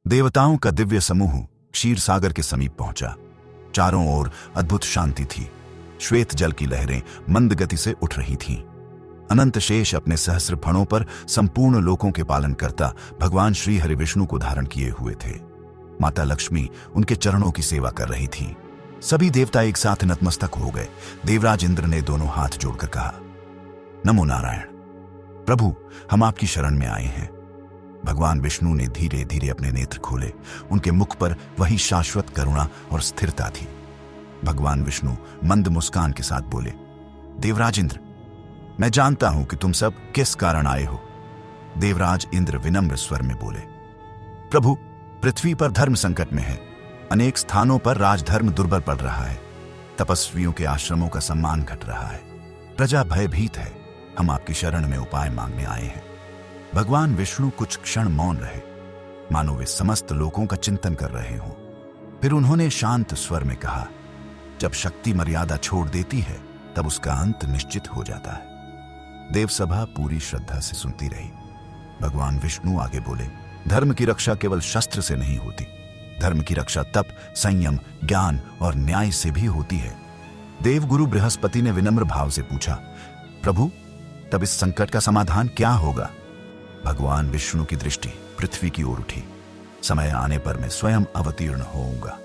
देवताओं का दिव्य समूह क्षीर सागर के समीप पहुंचा। चारों ओर अद्भुत शांति थी। श्वेत जल की लहरें मंद गति से उठ रही थीं। अनंत शेष अपने सहस्र फणों पर संपूर्ण लोकों के पालन करता भगवान श्री हरि विष्णु को धारण किए हुए थे। माता लक्ष्मी उनके चरणों की सेवा कर रही थी। सभी देवता एक साथ नतमस्तक हो गए। देवराज इंद्र ने दोनों हाथ जोड़कर कहा, नमो नारायण प्रभु, हम आपकी शरण में आए हैं। भगवान विष्णु ने धीरे धीरे अपने नेत्र खोले। उनके मुख पर वही शाश्वत करुणा और स्थिरता थी। भगवान विष्णु मंद मुस्कान के साथ बोले, देवराज इंद्र, मैं जानता हूं कि तुम सब किस कारण आए हो। देवराज इंद्र विनम्र स्वर में बोले, प्रभु, पृथ्वी पर धर्म संकट में है। अनेक स्थानों पर राजधर्म दुर्बल पड़ रहा है। तपस्वियों के आश्रमों का सम्मान घट रहा है। प्रजा भयभीत है। हम आपकी शरण में उपाय मांगने आए हैं। भगवान विष्णु कुछ क्षण मौन रहे, मानो वे समस्त लोगों का चिंतन कर रहे हों। फिर उन्होंने शांत स्वर में कहा, जब शक्ति मर्यादा छोड़ देती है तब उसका अंत निश्चित हो जाता है। देवसभा पूरी श्रद्धा से सुनती रही। भगवान विष्णु आगे बोले, धर्म की रक्षा केवल शस्त्र से नहीं होती। धर्म की रक्षा तप, संयम, ज्ञान और न्याय से भी होती है। देवगुरु बृहस्पति ने विनम्र भाव से पूछा, प्रभु, तब इस संकट का समाधान क्या होगा? भगवान विष्णु की दृष्टि पृथ्वी की ओर उठी। समय आने पर मैं स्वयं अवतीर्ण होऊंगा।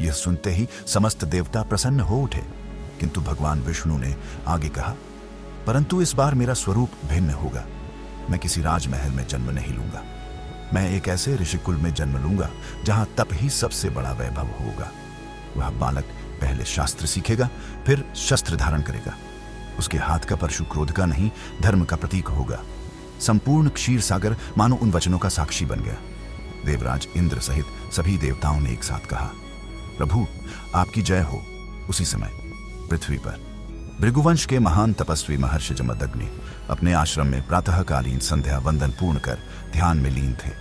यह सुनते ही समस्त देवता प्रसन्न हो उठे। किंतु भगवान विष्णु ने आगे कहा, परंतु इस बार मेरा स्वरूप भिन्न होगा। मैं किसी राजमहल में जन्म नहीं लूंगा। मैं एक ऐसे ऋषिकुल में जन्म लूंगा जहां तप ही सबसे बड़ा वैभव होगा। वह बालक पहले शास्त्र सीखेगा, फिर शस्त्र धारण करेगा। उसके हाथ का परशु क्रोध का नहीं, धर्म का प्रतीक होगा। संपूर्ण क्षीर सागर मानो उन वचनों का साक्षी बन गया। देवराज इंद्र सहित सभी देवताओं ने एक साथ कहा, प्रभु, आपकी जय हो। उसी समय पृथ्वी पर भृगुवंश के महान तपस्वी महर्षि जमदग्नि अपने आश्रम में प्रातःकालीन संध्या वंदन पूर्ण कर ध्यान में लीन थे।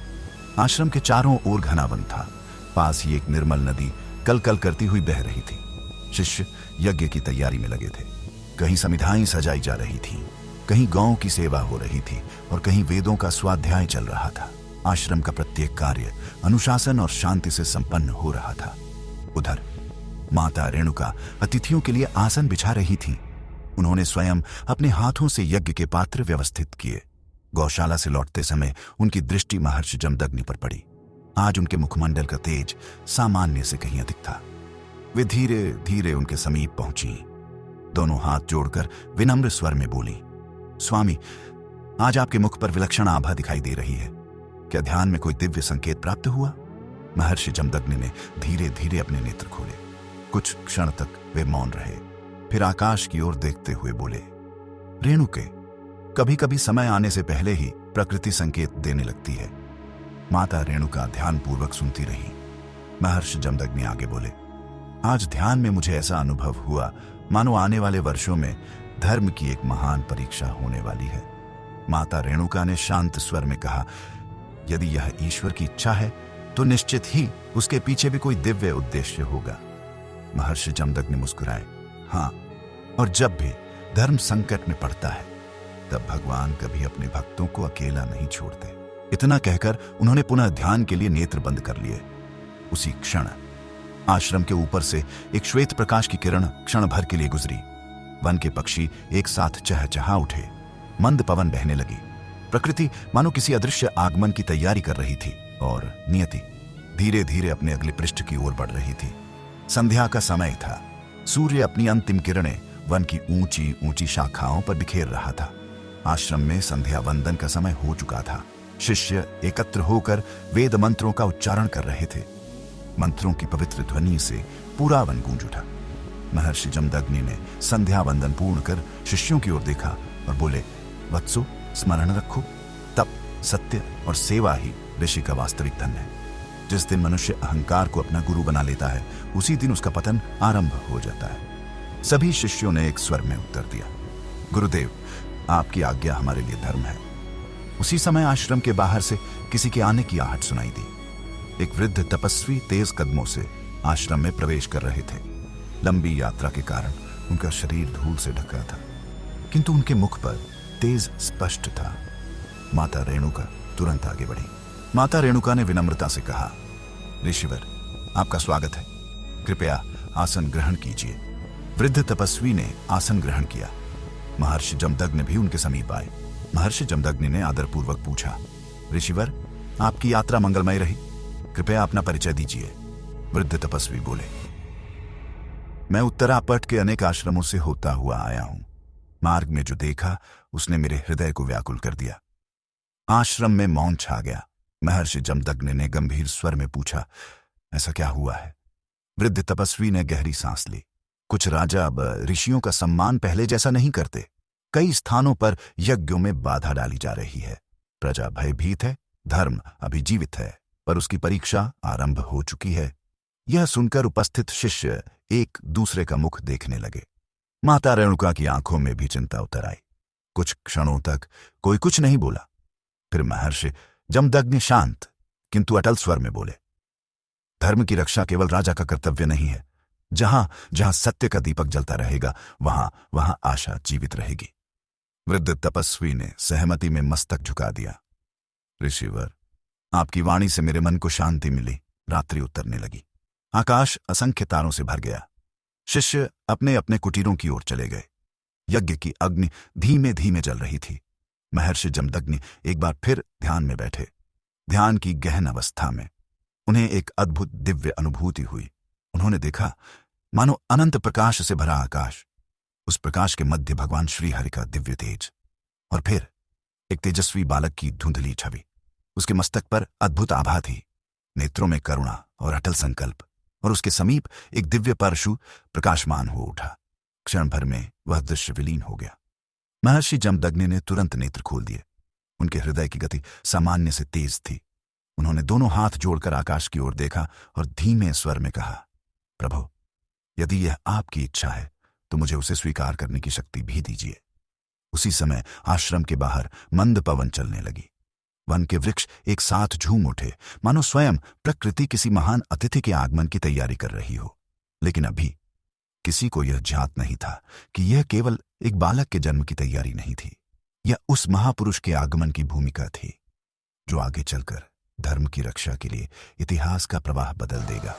आश्रम के चारों ओर घना वन था। पास ही एक निर्मल नदी कल कल करती हुई बह रही थी। शिष्य यज्ञ की तैयारी में लगे थे। कहीं समिधाएं सजाई जा रही थी, कहीं गौ की सेवा हो रही थी और कहीं वेदों का स्वाध्याय चल रहा था। आश्रम का प्रत्येक कार्य अनुशासन और शांति से संपन्न हो रहा था। उधर माता रेणुका अतिथियों के लिए आसन बिछा रही थीं। उन्होंने स्वयं अपने हाथों से यज्ञ के पात्र व्यवस्थित किए। गौशाला से लौटते समय उनकी दृष्टि महर्षि जमदग्नि पर पड़ी। आज उनके मुखमंडल का तेज सामान्य से कहीं अधिक था। वे धीरे धीरे उनके समीप पहुंची। दोनों हाथ जोड़कर विनम्र स्वर में बोली, स्वामी, आज आपके मुख पर विलक्षण आभा दिखाई दे रही है। क्या ध्यान में कोई दिव्य संकेत प्राप्त हुआ? महर्षि जमदग्नि ने धीरे धीरे अपने नेत्र खोले। कुछ क्षण तक वे मौन रहे, फिर आकाश की ओर देखते हुए बोले, रेणुके, कभी कभी समय आने से पहले ही प्रकृति संकेत देने लगती है। माता रेणुका ध्यानपूर्वक सुनती रही। महर्षि जमदग्नि आगे बोले, आज ध्यान में मुझे ऐसा अनुभव हुआ मानो आने वाले वर्षों में धर्म की एक महान परीक्षा होने वाली है। माता रेणुका ने शांत स्वर में कहा, यदि यह ईश्वर की इच्छा है तो निश्चित ही उसके पीछे भी कोई दिव्य उद्देश्य होगा। महर्षि जमदग्नि मुस्कुराए, हाँ, और जब भी धर्म संकट में पड़ता है तब भगवान कभी अपने भक्तों को अकेला नहीं छोड़ते। इतना कहकर उन्होंने पुनः ध्यान के लिए नेत्र बंद कर लिए। उसी क्षण आश्रम के ऊपर से एक श्वेत प्रकाश की किरण क्षण भर के लिए गुजरी। वन के पक्षी एक साथ चहचहा उठे। मंद पवन बहने लगी। प्रकृति मानो किसी अदृश्य आगमन की तैयारी कर रही थी और नियति धीरे धीरे अपने अगले पृष्ठ की ओर बढ़ रही थी। संध्या का समय था। सूर्य अपनी अंतिम किरणें वन की ऊंची ऊंची शाखाओं पर बिखेर रहा था। आश्रम में संध्या वंदन का समय हो चुका था। शिष्य एकत्र होकर वेद मंत्रों का उच्चारण कर रहे थे। मंत्रों की पवित्र ध्वनि से पूरा वन गूंज उठा। महर्षि जमदग्नि ने संध्या वंदन पूर्ण कर शिष्यों की ओर देखा और बोले, वत्सो, स्मरण रखो, तप, सत्य और सेवा ही ऋषि का वास्तविक धन है। जिस दिन मनुष्य अहंकार को अपना गुरु बना लेता है, उसी दिन उसका पतन आरंभ हो जाता है। सभी शिष्यों ने एक स्वर में उत्तर दिया, गुरुदेव, आपकी आज्ञा हमारे लिए धर्म है। उसी समय आश्रम के बाहर से किसी के आने की आहट सुनाई दी। एक वृद्ध तपस्वी तेज कदमों से आश्रम में प्रवेश कर रहे थे। लंबी यात्रा के कारण उनका शरीर धूल से ढका था, किंतु उनके मुख पर तेज स्पष्ट था। माता रेणुका तुरंत आगे बढ़ी। माता रेणुका ने विनम्रता से कहा, ऋषिवर, आपका स्वागत है, कृपया आसन ग्रहण कीजिए। वृद्ध तपस्वी ने आसन ग्रहण किया। महर्षि जमदग्नि भी उनके समीप आए। महर्षि जमदग्नि ने आदरपूर्वक पूछा, ऋषिवर, आपकी यात्रा मंगलमय रही, कृपया अपना परिचय दीजिए। वृद्ध तपस्वी बोले, मैं उत्तरापट के अनेक आश्रमों से होता हुआ आया हूं। मार्ग में जो देखा उसने मेरे हृदय को व्याकुल कर दिया। आश्रम में मौन छा गया। महर्षि जमदग्नि ने गंभीर स्वर में पूछा, ऐसा क्या हुआ है? वृद्ध तपस्वी ने गहरी सांस ली। कुछ राजा अब ऋषियों का सम्मान पहले जैसा नहीं करते। कई स्थानों पर यज्ञों में बाधा डाली जा रही है। प्रजा भयभीत है, धर्म अभी जीवित है, पर उसकी परीक्षा आरंभ हो चुकी है। यह सुनकर उपस्थित शिष्य एक दूसरे का मुख देखने लगे। माता रेणुका की आंखों में भी चिंता उतर आई। कुछ क्षणों तक कोई कुछ नहीं बोला। फिर महर्षि जमदग्नि शांत किंतु अटल स्वर में बोले, धर्म की रक्षा केवल राजा का कर्तव्य नहीं है। जहां जहां सत्य का दीपक जलता रहेगा, वहां वहां आशा जीवित रहेगी। वृद्ध तपस्वी ने सहमति में मस्तक झुका दिया। ऋषिवर, आपकी वाणी से मेरे मन को शांति मिली। रात्रि उतरने लगी। आकाश असंख्य तारों से भर गया। शिष्य अपने अपने कुटीरों की ओर चले गए। यज्ञ की अग्नि धीमे धीमे जल रही थी। महर्षि जमदग्नि एक बार फिर ध्यान में बैठे। ध्यान की गहन अवस्था में उन्हें एक अद्भुत दिव्य अनुभूति हुई। उन्होंने देखा मानो अनंत प्रकाश से भरा आकाश, उस प्रकाश के मध्य भगवान श्रीहरि का दिव्य तेज, और फिर एक तेजस्वी बालक की धुंधली छवि। उसके मस्तक पर अद्भुत आभा थी, नेत्रों में करुणा और अटल संकल्प, और उसके समीप एक दिव्य परशु प्रकाशमान हो उठा। क्षण भर में वह दृश्य विलीन हो गया। महर्षि जमदग्नि ने तुरंत नेत्र खोल दिए। उनके हृदय की गति सामान्य से तेज थी। उन्होंने दोनों हाथ जोड़कर आकाश की ओर देखा और धीमे स्वर में कहा, प्रभु, यदि यह आपकी इच्छा है तो मुझे उसे स्वीकार करने की शक्ति भी दीजिए। उसी समय आश्रम के बाहर मंद पवन चलने लगी। वन के वृक्ष एक साथ झूम उठे, मानो स्वयं प्रकृति किसी महान अतिथि के आगमन की तैयारी कर रही हो। लेकिन अभी किसी को यह ज्ञात नहीं था कि यह केवल एक बालक के जन्म की तैयारी नहीं थी। यह उस महापुरुष के आगमन की भूमिका थी जो आगे चलकर धर्म की रक्षा के लिए इतिहास का प्रवाह बदल देगा।